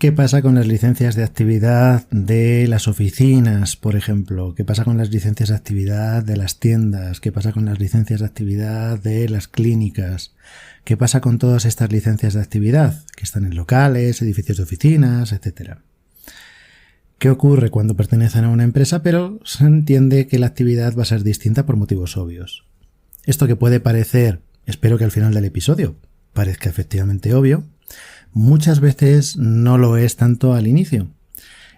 ¿Qué pasa con las licencias de actividad de las oficinas, por ejemplo? ¿Qué pasa con las licencias de actividad de las tiendas? ¿Qué pasa con las licencias de actividad de las clínicas? ¿Qué pasa con todas estas licencias de actividad que están en locales, edificios de oficinas, etcétera? ¿Qué ocurre cuando pertenecen a una empresa, pero se entiende que la actividad va a ser distinta por motivos obvios? Esto que puede parecer, espero que al final del episodio parezca efectivamente obvio, muchas veces no lo es tanto al inicio.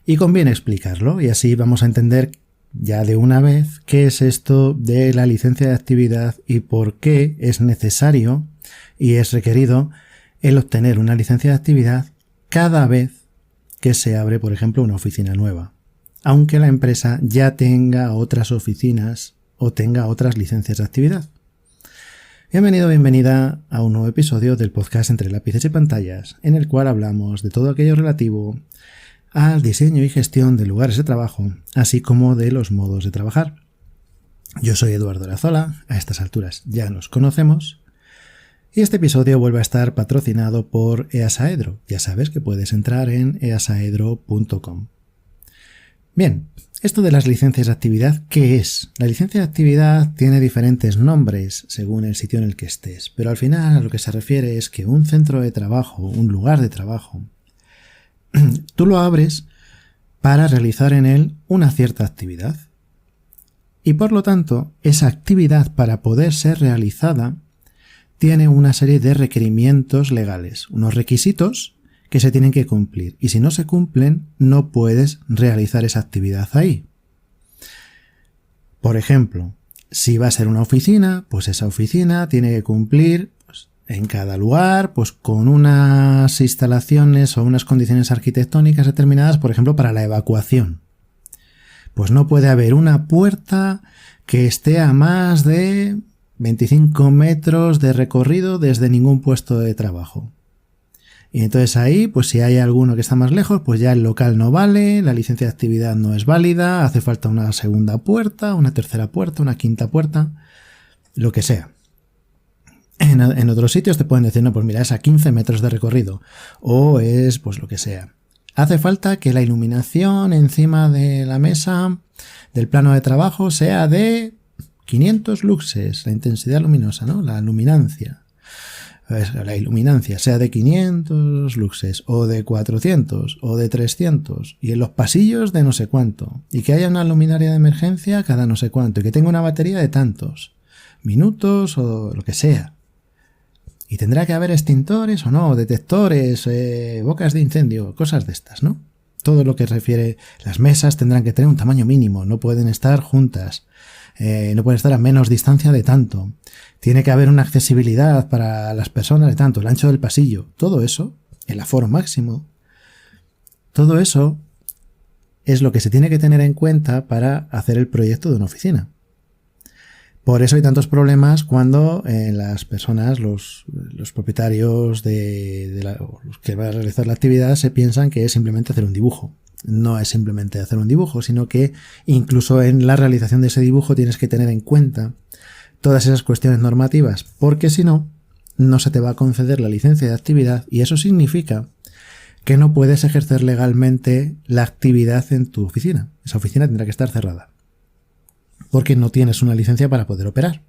Y conviene explicarlo, y así vamos a entender ya de una vez qué es esto de la licencia de actividad y por qué es necesario y es requerido el obtener una licencia de actividad cada vez que se abre, por ejemplo, una oficina nueva, aunque la empresa ya tenga otras oficinas o tenga otras licencias de actividad. Bienvenido, bienvenida a un nuevo episodio del podcast Entre Lápices y Pantallas, en el cual hablamos de todo aquello relativo al diseño y gestión de lugares de trabajo, así como de los modos de trabajar. Yo soy Eduardo Arazola, a estas alturas ya nos conocemos, y este episodio vuelve a estar patrocinado por Easaedro. Ya sabes que puedes entrar en easaedro.com. Bien, esto de las licencias de actividad, ¿qué es? La licencia de actividad tiene diferentes nombres según el sitio en el que estés, pero al final a lo que se refiere es que un centro de trabajo, un lugar de trabajo, tú lo abres para realizar en él una cierta actividad. Y por lo tanto, esa actividad para poder ser realizada tiene una serie de requerimientos legales, unos requisitos que se tienen que cumplir, y si no se cumplen no puedes realizar esa actividad ahí. Por ejemplo, si va a ser una oficina, pues esa oficina tiene que cumplir en cada lugar con unas instalaciones o unas condiciones arquitectónicas determinadas, por ejemplo, para la evacuación. Pues no puede haber una puerta que esté a más de 25 metros de recorrido desde ningún puesto de trabajo. Y entonces ahí, pues si hay alguno que está más lejos, pues ya el local no vale, la licencia de actividad no es válida, hace falta una segunda puerta, una tercera puerta, una quinta puerta, lo que sea. En otros sitios te pueden decir, no, pues mira, es a 15 metros de recorrido, o es pues lo que sea. Hace falta que la iluminación encima de la mesa del plano de trabajo sea de 500 luxes, la intensidad luminosa, ¿no? La luminancia. La iluminancia sea de 500 luxes, o de 400, o de 300, y en los pasillos de no sé cuánto, y que haya una luminaria de emergencia cada no sé cuánto, y que tenga una batería de tantos minutos, o lo que sea. Y tendrá que haber extintores o no, detectores, bocas de incendio, cosas de estas, ¿no? Todo lo que refiere, las mesas tendrán que tener un tamaño mínimo, no pueden estar juntas, no pueden estar a menos distancia de tanto. Tiene que haber una accesibilidad para las personas de tanto, el ancho del pasillo, todo eso, el aforo máximo, todo eso es lo que se tiene que tener en cuenta para hacer el proyecto de una oficina. Por eso hay tantos problemas cuando las personas, los propietarios los que van a realizar la actividad se piensan que es simplemente hacer un dibujo. No es simplemente hacer un dibujo, sino que incluso en la realización de ese dibujo tienes que tener en cuenta todas esas cuestiones normativas, porque si no, no se te va a conceder la licencia de actividad y eso significa que no puedes ejercer legalmente la actividad en tu oficina. Esa oficina tendrá que estar cerrada, porque no tienes una licencia para poder operar.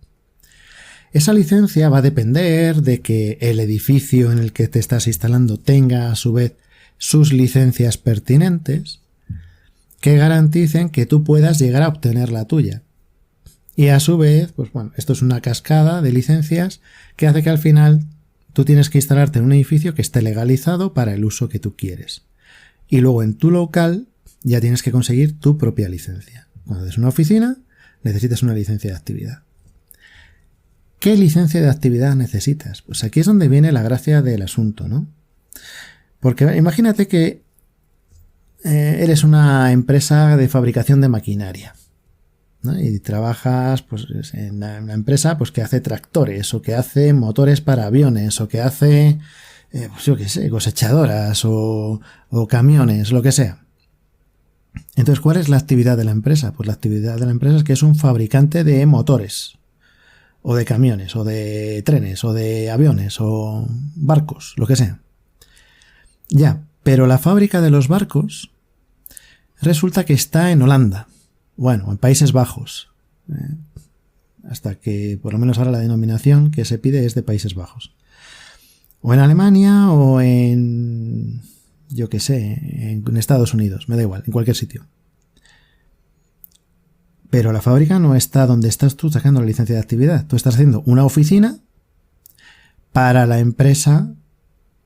Esa licencia va a depender de que el edificio en el que te estás instalando tenga a su vez sus licencias pertinentes que garanticen que tú puedas llegar a obtener la tuya. Y a su vez, pues bueno, esto es una cascada de licencias que hace que al final tú tienes que instalarte en un edificio que esté legalizado para el uso que tú quieres. Y luego en tu local ya tienes que conseguir tu propia licencia. Cuando es una oficina, necesitas una licencia de actividad. ¿Qué licencia de actividad necesitas? Pues aquí es donde viene la gracia del asunto, ¿no? Porque imagínate que eres una empresa de fabricación de maquinaria, ¿no? Y trabajas pues, en una empresa pues, que hace tractores o que hace motores para aviones o que hace, pues, yo qué sé, cosechadoras o camiones, lo que sea. Entonces, ¿cuál es la actividad de la empresa? Pues la actividad de la empresa es que es un fabricante de motores, o de camiones, o de trenes, o de aviones, o barcos, lo que sea. Ya, Pero la fábrica de los barcos resulta que está en Holanda, bueno, en Países Bajos, hasta que por lo menos ahora la denominación que se pide es de Países Bajos. O en Alemania o en, yo qué sé, en Estados Unidos, me da igual, en cualquier sitio. Pero la fábrica no está donde estás tú sacando la licencia de actividad. Tú estás haciendo una oficina para la empresa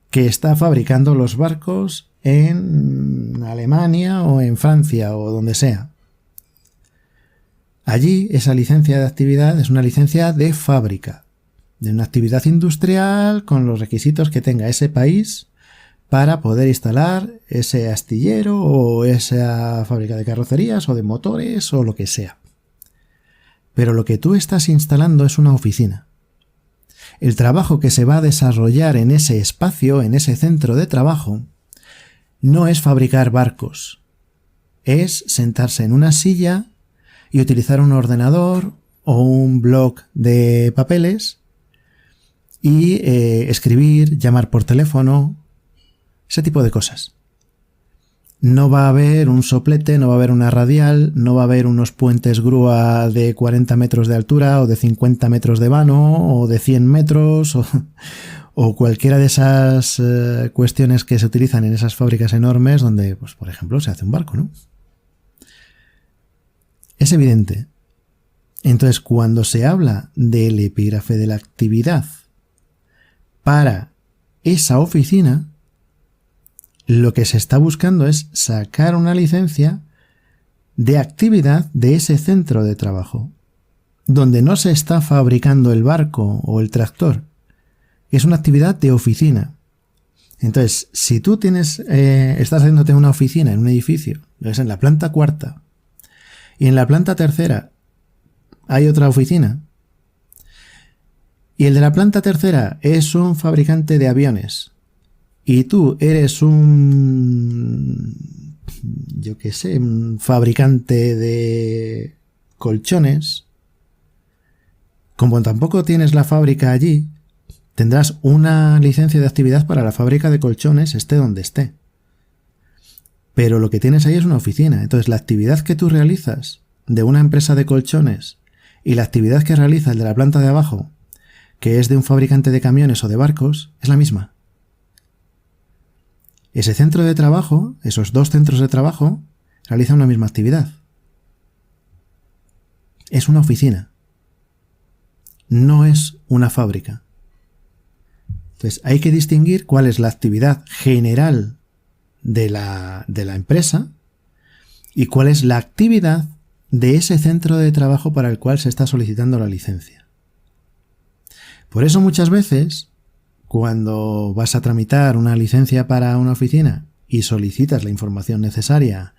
que está fabricando los barcos en Alemania o en Francia o donde sea. Allí esa licencia de actividad es una licencia de fábrica, de una actividad industrial con los requisitos que tenga ese país para poder instalar ese astillero o esa fábrica de carrocerías o de motores o lo que sea. Pero lo que tú estás instalando es una oficina. El trabajo que se va a desarrollar en ese espacio, en ese centro de trabajo, no es fabricar barcos. Es sentarse en una silla y utilizar un ordenador o un bloc de papeles y escribir, llamar por teléfono, ese tipo de cosas. No va a haber un soplete, no va a haber una radial, no va a haber unos puentes grúa de 40 metros de altura o de 50 metros de vano o de 100 metros o cualquiera de esas cuestiones que se utilizan en esas fábricas enormes donde, pues, por ejemplo, se hace un barco, ¿no? Es evidente. Entonces, cuando se habla del epígrafe de la actividad para esa oficina, lo que se está buscando es sacar una licencia de actividad de ese centro de trabajo, donde no se está fabricando el barco o el tractor. Es una actividad de oficina. Entonces, si tú estás haciéndote una oficina en un edificio, es en la planta cuarta, y en la planta tercera hay otra oficina, y el de la planta tercera es un fabricante de aviones, y tú eres un fabricante de colchones, como tampoco tienes la fábrica allí, tendrás una licencia de actividad para la fábrica de colchones, esté donde esté. Pero lo que tienes ahí es una oficina. Entonces, la actividad que tú realizas de una empresa de colchones y la actividad que realiza el de la planta de abajo, que es de un fabricante de camiones o de barcos, es la misma. Ese centro de trabajo, esos dos centros de trabajo, realizan una misma actividad. Es una oficina. No es una fábrica. Entonces, hay que distinguir cuál es la actividad general de la empresa y cuál es la actividad de ese centro de trabajo para el cual se está solicitando la licencia. Por eso muchas veces, cuando vas a tramitar una licencia para una oficina y solicitas la información necesaria,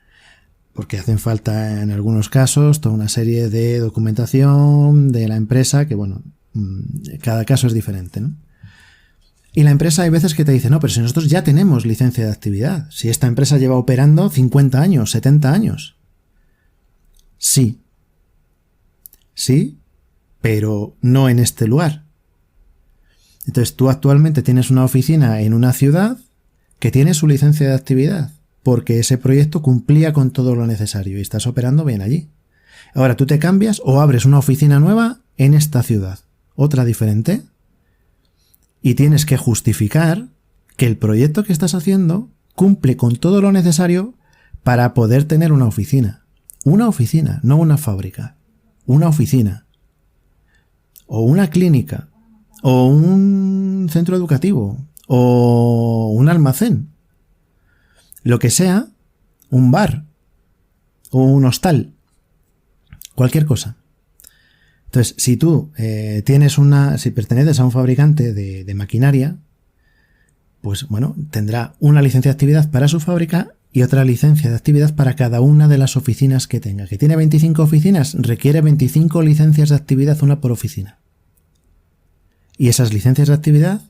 porque hacen falta en algunos casos toda una serie de documentación de la empresa, que bueno, cada caso es diferente, ¿no? Y la empresa hay veces que te dice, no, pero si nosotros ya tenemos licencia de actividad, si esta empresa lleva operando 50 años, 70 años. Sí, pero no en este lugar. Entonces tú actualmente tienes una oficina en una ciudad que tiene su licencia de actividad, porque ese proyecto cumplía con todo lo necesario y estás operando bien allí. Ahora tú te cambias o abres una oficina nueva en esta ciudad, otra diferente, y tienes que justificar que el proyecto que estás haciendo cumple con todo lo necesario para poder tener una oficina. Una oficina, no una fábrica. Una oficina. O una clínica. O un centro educativo. O un almacén. Lo que sea, un bar. O un hostal. Cualquier cosa. Entonces, si tú si perteneces a un fabricante de maquinaria, pues bueno, tendrá una licencia de actividad para su fábrica y otra licencia de actividad para cada una de las oficinas que tenga. Que tiene 25 oficinas, requiere 25 licencias de actividad, una por oficina. Y esas licencias de actividad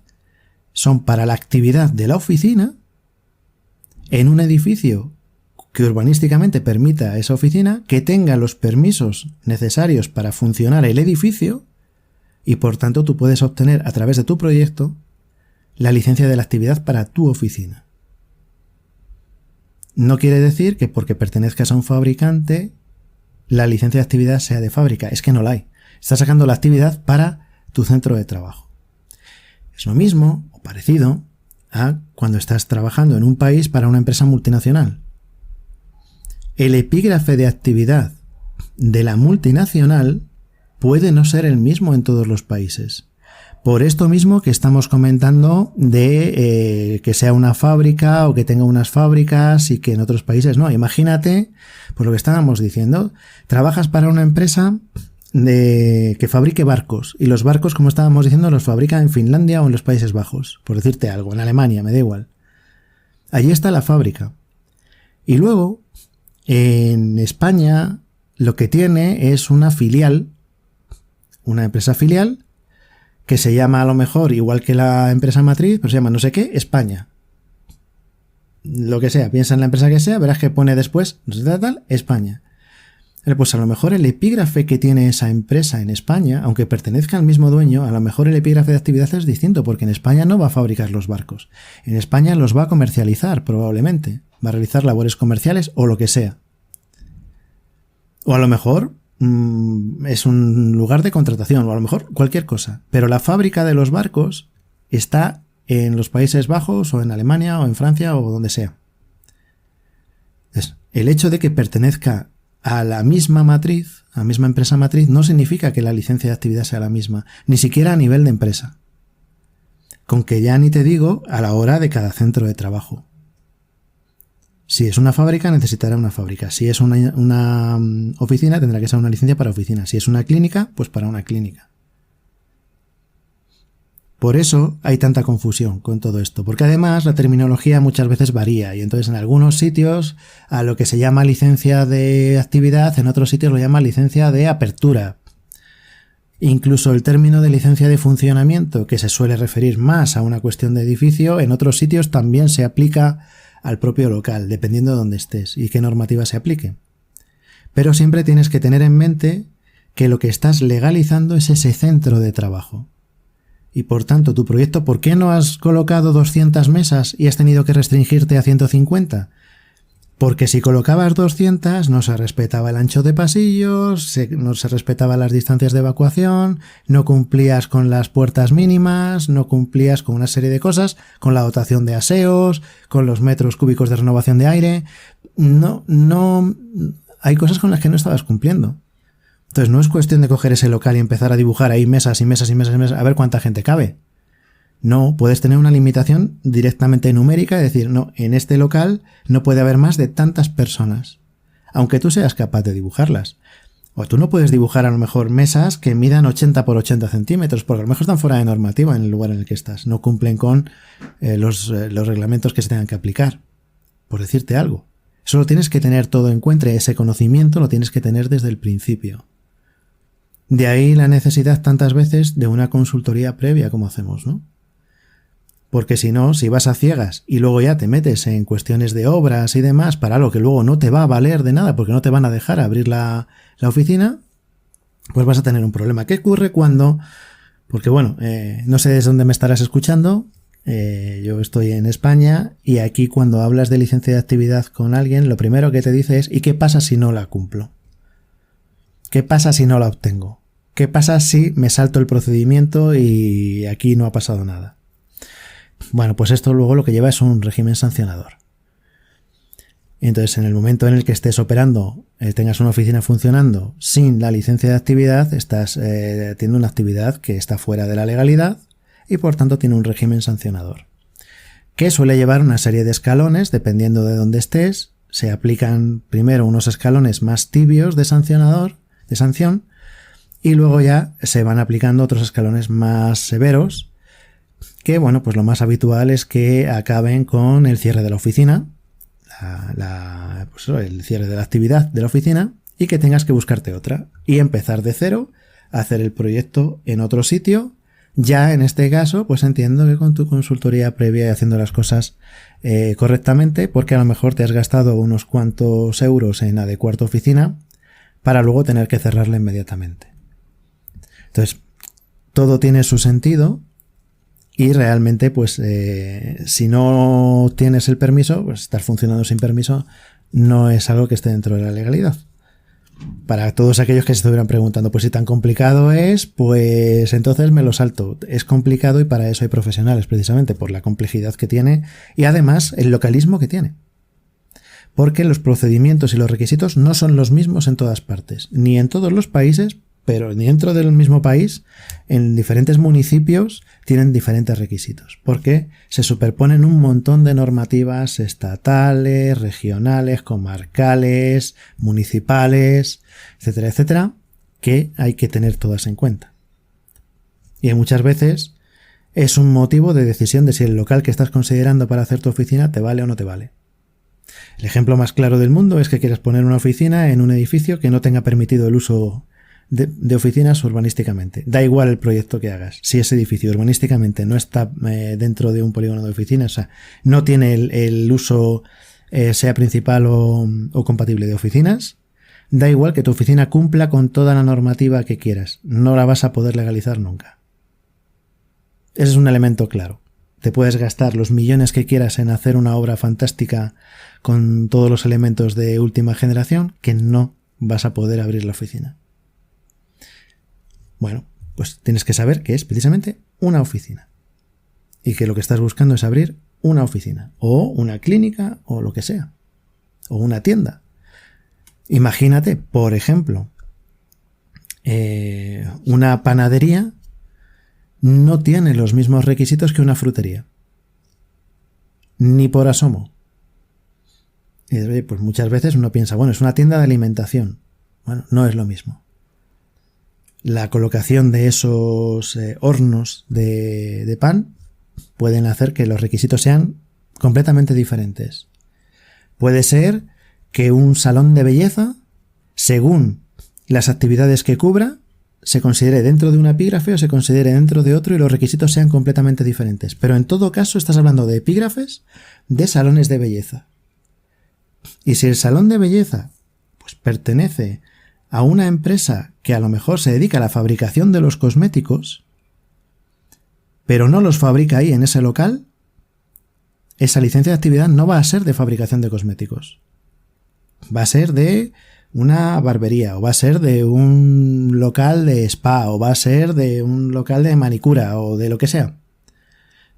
son para la actividad de la oficina en un edificio que urbanísticamente permita a esa oficina, que tenga los permisos necesarios para funcionar el edificio y por tanto tú puedes obtener a través de tu proyecto la licencia de la actividad para tu oficina. no quiere decir que porque pertenezcas a un fabricante la licencia de actividad sea de fábrica. Es que no la hay. Estás sacando la actividad para tu centro de trabajo. Es lo mismo o parecido a cuando estás trabajando en un país para una empresa multinacional. El epígrafe de actividad de la multinacional puede no ser el mismo en todos los países. Por esto mismo que estamos comentando de que sea una fábrica o que tenga unas fábricas y que en otros países no. Imagínate, por lo que estábamos diciendo, trabajas para una empresa que fabrique barcos, y los barcos, como estábamos diciendo, los fabrica en Finlandia o en los Países Bajos, por decirte algo, en Alemania, me da igual. Allí está la fábrica. Y luego, en España, lo que tiene es una filial, una empresa filial, que se llama a lo mejor, igual que la empresa matriz, pero se llama no sé qué, España. Lo que sea, piensa en la empresa que sea, verás que pone después, no sé qué tal, España. Pues a lo mejor el epígrafe que tiene esa empresa en España, aunque pertenezca al mismo dueño, a lo mejor el epígrafe de actividad es distinto, porque en España no va a fabricar los barcos. En España los va a comercializar, probablemente. Va a realizar labores comerciales o lo que sea. O a lo mejor es un lugar de contratación, o a lo mejor cualquier cosa. Pero la fábrica de los barcos está en los Países Bajos, o en Alemania, o en Francia, o donde sea. Entonces, el hecho de que pertenezca a la misma matriz, a la misma empresa matriz, no significa que la licencia de actividad sea la misma, ni siquiera a nivel de empresa. Con que ya ni te digo a la hora de cada centro de trabajo. Si es una fábrica, necesitará una fábrica. Si es una oficina, tendrá que ser una licencia para oficina. Si es una clínica, pues para una clínica. Por eso hay tanta confusión con todo esto, porque además la terminología muchas veces varía, y entonces en algunos sitios a lo que se llama licencia de actividad, en otros sitios lo llama licencia de apertura. Incluso el término de licencia de funcionamiento, que se suele referir más a una cuestión de edificio, en otros sitios también se aplica al propio local, dependiendo de dónde estés y qué normativa se aplique. Pero siempre tienes que tener en mente que lo que estás legalizando es ese centro de trabajo. Y por tanto, tu proyecto, ¿por qué no has colocado 200 mesas y has tenido que restringirte a 150? Porque si colocabas 200 no se respetaba el ancho de pasillos, no se respetaban las distancias de evacuación, no cumplías con las puertas mínimas, no cumplías con una serie de cosas, con la dotación de aseos, con los metros cúbicos de renovación de aire. No, hay cosas con las que no estabas cumpliendo. Entonces no es cuestión de coger ese local y empezar a dibujar ahí mesas y mesas y mesas y mesas a ver cuánta gente cabe. No, puedes tener una limitación directamente numérica, es decir, no, en este local no puede haber más de tantas personas, aunque tú seas capaz de dibujarlas. O tú no puedes dibujar a lo mejor mesas que midan 80 por 80 centímetros, porque a lo mejor están fuera de normativa en el lugar en el que estás, no cumplen con los reglamentos que se tengan que aplicar, por decirte algo. Eso lo tienes que tener todo en cuenta, ese conocimiento lo tienes que tener desde el principio. De ahí la necesidad tantas veces de una consultoría previa como hacemos, ¿no? Porque si no, si vas a ciegas y luego ya te metes en cuestiones de obras y demás para algo que luego no te va a valer de nada porque no te van a dejar abrir la oficina, pues vas a tener un problema. ¿Qué ocurre cuando? Porque bueno, no sé desde dónde me estarás escuchando, yo estoy en España y aquí cuando hablas de licencia de actividad con alguien, lo primero que te dice es ¿y qué pasa si no la cumplo? ¿Qué pasa si no la obtengo? ¿Qué pasa si me salto el procedimiento y aquí no ha pasado nada? Bueno, pues esto luego lo que lleva es un régimen sancionador. Entonces, en el momento en el que estés operando, tengas una oficina funcionando sin la licencia de actividad, estás teniendo una actividad que está fuera de la legalidad y por tanto tiene un régimen sancionador, que suele llevar una serie de escalones dependiendo de dónde estés. Se aplican primero unos escalones más tibios de sanción, y luego ya se van aplicando otros escalones más severos, que bueno, pues lo más habitual es que acaben con el cierre de la oficina, pues el cierre de la actividad de la oficina, y que tengas que buscarte otra y empezar de cero a hacer el proyecto en otro sitio. Ya en este caso, pues entiendo que con tu consultoría previa y haciendo las cosas correctamente, porque a lo mejor te has gastado unos cuantos euros en adecuar tu oficina para luego tener que cerrarla inmediatamente. Entonces, todo tiene su sentido Y realmente, pues, si no tienes el permiso, pues estar funcionando sin permiso no es algo que esté dentro de la legalidad. Para todos aquellos que se estuvieran preguntando, pues si tan complicado es, pues entonces me lo salto. Es complicado y para eso hay profesionales, precisamente por la complejidad que tiene y además el localismo que tiene. Porque los procedimientos y los requisitos no son los mismos en todas partes, ni en todos los países, pero ni dentro del mismo país, en diferentes municipios tienen diferentes requisitos, porque se superponen un montón de normativas estatales, regionales, comarcales, municipales, etcétera, etcétera, que hay que tener todas en cuenta. Y muchas veces es un motivo de decisión de si el local que estás considerando para hacer tu oficina te vale o no te vale. El ejemplo más claro del mundo es que quieras poner una oficina en un edificio que no tenga permitido el uso de oficinas urbanísticamente. Da igual el proyecto que hagas. Si ese edificio urbanísticamente no está dentro de un polígono de oficinas, o sea, no tiene el uso sea principal o compatible de oficinas, da igual que tu oficina cumpla con toda la normativa que quieras. No la vas a poder legalizar nunca. Ese es un elemento claro. Te puedes gastar los millones que quieras en hacer una obra fantástica con todos los elementos de última generación, que no vas a poder abrir la oficina. Bueno, pues tienes que saber que es precisamente una oficina y que lo que estás buscando es abrir una oficina o una clínica o lo que sea, o una tienda. Imagínate, por ejemplo, una panadería no tiene los mismos requisitos que una frutería, ni por asomo. Y pues muchas veces uno piensa, bueno, es una tienda de alimentación. Bueno, no es lo mismo. La colocación de esos hornos de pan pueden hacer que los requisitos sean completamente diferentes. Puede ser que un salón de belleza, según las actividades que cubra, se considere dentro de un epígrafe o se considere dentro de otro y los requisitos sean completamente diferentes. Pero en todo caso estás hablando de epígrafes de salones de belleza. Y si el salón de belleza pues pertenece a una empresa que a lo mejor se dedica a la fabricación de los cosméticos, pero no los fabrica ahí en ese local, esa licencia de actividad no va a ser de fabricación de cosméticos. Va a ser de una barbería, o va a ser de un local de spa, o va a ser de un local de manicura, o de lo que sea.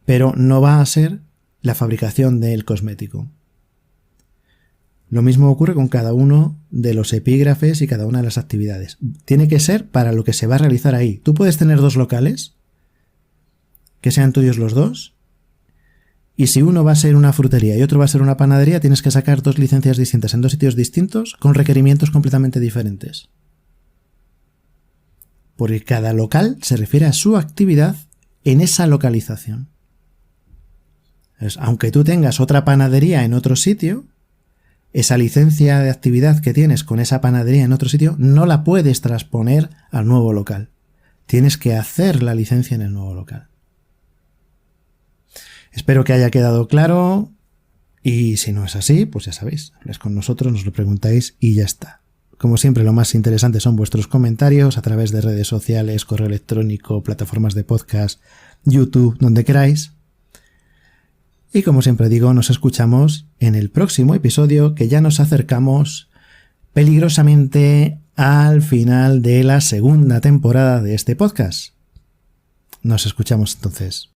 Pero no va a ser la fabricación del cosmético. Lo mismo ocurre con cada uno de los epígrafes y cada una de las actividades. Tiene que ser para lo que se va a realizar ahí. Tú puedes tener dos locales, que sean tuyos los dos, y si uno va a ser una frutería y otro va a ser una panadería, tienes que sacar dos licencias distintas en dos sitios distintos con requerimientos completamente diferentes. Porque cada local se refiere a su actividad en esa localización. Entonces, aunque tú tengas otra panadería en otro sitio, esa licencia de actividad que tienes con esa panadería en otro sitio no la puedes transponer al nuevo local. Tienes que hacer la licencia en el nuevo local. Espero que haya quedado claro y si no es así, pues ya sabéis, habláis con nosotros, nos lo preguntáis y ya está. Como siempre, lo más interesante son vuestros comentarios a través de redes sociales, correo electrónico, plataformas de podcast, YouTube, donde queráis. Y como siempre digo, nos escuchamos en el próximo episodio, que ya nos acercamos peligrosamente al final de la segunda temporada de este podcast. Nos escuchamos entonces.